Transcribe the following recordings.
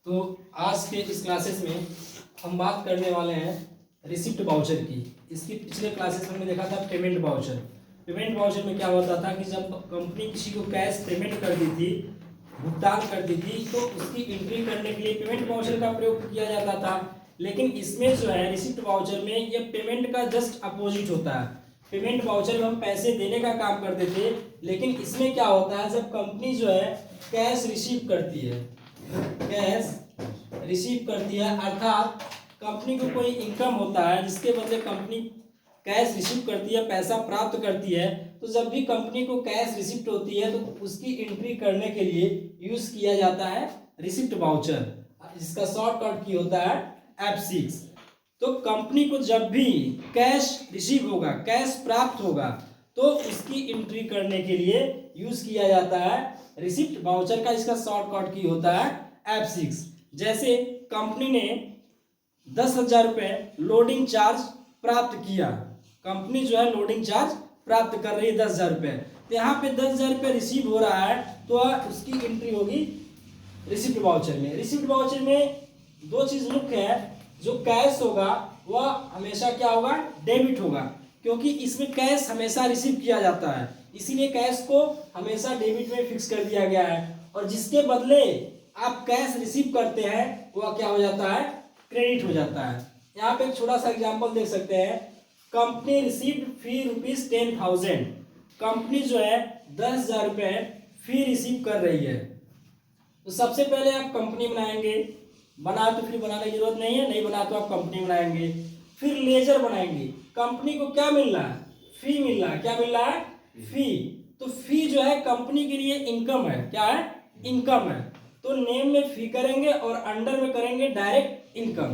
तो आज के इस क्लासेस में हम बात करने वाले हैं रिसिप्ट वाउचर की। इसकी पिछले क्लासेस में हमने देखा था पेमेंट वाउचर। पेमेंट वाउचर में क्या होता था कि जब कंपनी किसी को कैश पेमेंट करती थी, भुगतान करती थी, तो उसकी एंट्री करने के लिए पेमेंट वाउचर का प्रयोग किया जाता था। लेकिन इसमें जो है रिसिप्ट वाउचर में ये पेमेंट का जस्ट अपोजिट होता है। पेमेंट वाउचर में हम पैसे देने का काम करते थे, लेकिन इसमें क्या होता है, जब कंपनी जो है कैश रिसीव करती है, कैश रिसीव करती है, अर्थात कंपनी को कोई इनकम होता है जिसके बदले कंपनी कैश रिसीव करती है, पैसा प्राप्त करती है, तो जब भी कंपनी को कैश रिसिप्ट होती है तो उसकी एंट्री करने के लिए यूज किया जाता है रिसिप्ट वाउचर, जिसका शॉर्टकट की होता है F6। तो कंपनी को जब भी कैश रिसीव होगा, कैश प्राप्त होगा, तो उसकी एंट्री करने के लिए यूज किया जाता है रिसिप्ट वाउचर का, इसका शॉर्टकट की होता है F6। जैसे कंपनी ने 10,000 रुपये लोडिंग चार्ज प्राप्त किया, कंपनी जो है लोडिंग चार्ज प्राप्त कर रही है 10,000 रुपये, तो यहाँ पे 10,000 रुपये रिसीव हो रहा है, तो उसकी एंट्री होगी रिसिप्ट वाउचर में। रिसिप्ट वाउचर में दो चीज मुख्य है, जो कैश होगा वह हमेशा क्या होगा, डेबिट होगा, क्योंकि इसमें कैश हमेशा रिसीव किया जाता है, इसीलिए कैश को हमेशा डेबिट में फिक्स कर दिया गया है। और जिसके बदले आप कैश रिसीव करते हैं वह क्या हो जाता है, क्रेडिट हो जाता है। यहाँ पे एक छोटा सा एग्जांपल देख सकते हैं, कंपनी रिसीव्ड फी ₹10,000। कंपनी जो है 10,000 रुपये फी रिसीव कर रही है। तो सबसे पहले आप कंपनी बनाएंगे, बना तो फिर बनाने की जरूरत नहीं है, नहीं बना तो आप कंपनी बनाएंगे, फिर लेजर बनाएंगे। कंपनी को क्या मिल रहा है, फी मिल रहा है, क्या मिल रहा है, फी। तो फी जो है कंपनी के लिए इनकम है, क्या है, इनकम है। तो नेम में फी करेंगे और अंडर में करेंगे डायरेक्ट इनकम,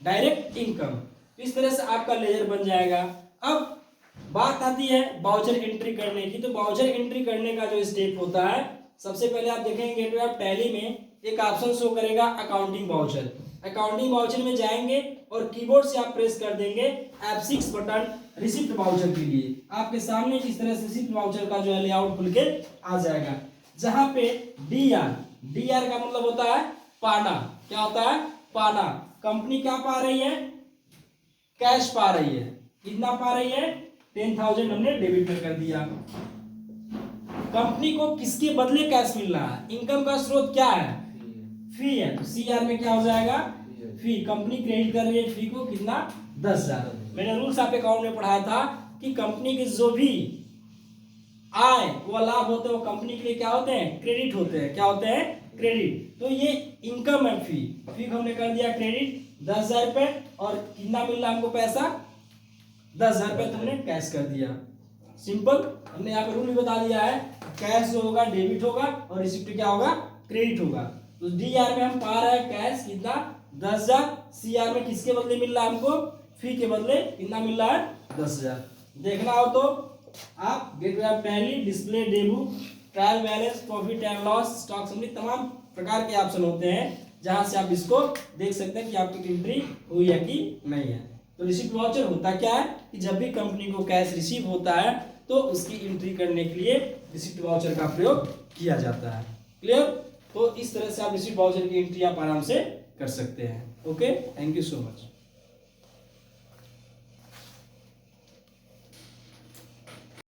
डायरेक्ट इनकम। इस तरह से आपका लेजर बन जाएगा। अब बात आती है वाउचर एंट्री करने की। तो वाउचर एंट्री करने का जो स्टेप होता है, सबसे पहले आप देखेंगे तो आप टैली में एक ऑप्शन शो करेगा अकाउंटिंग वाउचर। अकाउंटिंग वाउचर में जाएंगे और कीबोर्ड से आप प्रेस कर देंगे F6 बटन रिसिप्ट वाउचर के लिए। आपके सामने इस तरह से रिसिप्ट वाउचर का जो है लेआउट खुल के आ जाएगा, जहां पे DR का मतलब होता है पाना। क्या होता है, पाना। कंपनी क्या पा रही है, कैश पा रही है। कितना पा रही है, 10,000 हमने डेबिट में कर दिया। कंपनी को किसके बदले कैश मिल रहा है, इनकम का स्रोत क्या है, फी है, तो CR में क्या हो जाएगा, फी। कंपनी क्रेडिट कर रही है फी को, कितना, 10,000। मैंने रूल्स ऑफ अकाउंट में पढ़ाया था कि कंपनी के जो भी आय वो लाभ होते हैं वो कंपनी के लिए क्या होते हैं, क्रेडिट होते हैं। क्या होते हैं, क्रेडिट। तो ये इनकम है, फी को हमने कर दिया क्रेडिट 10,000 रुपये, और कितना मिल रहा हमको पैसा, 10,000 रुपये तो हमने कैश कर दिया। सिंपल। हमने यहाँ पे रूल भी बता दिया है, कैश जो होगा डेबिट होगा और रिसिप्ट क्या होगा, क्रेडिट होगा। तो DR में हम पा रहे हैं कैश, कितना, 10,000। CR में किसके बदले मिल रहा है हमको, फी के बदले कितना मिल रहा है, 10,000। देखना हो तो आप gateway of tally, display, debut, trial balance, profit and loss, stock summary, तमाम प्रकार के ऑप्शन होते हैं जहां से आप इसको देख सकते हैं कि आपकी एंट्री हुई है कि नहीं है। तो रिसिप्ट वाउचर होता क्या है कि जब भी कंपनी को कैश रिसीव होता है तो उसकी एंट्री करने के लिए रिसिप्ट वाउचर का प्रयोग किया जाता है। क्लियर। तो इस तरह से आप रिसिप्ट वाउचर की एंट्री आप आराम से कर सकते हैं। Okay, thank you so much.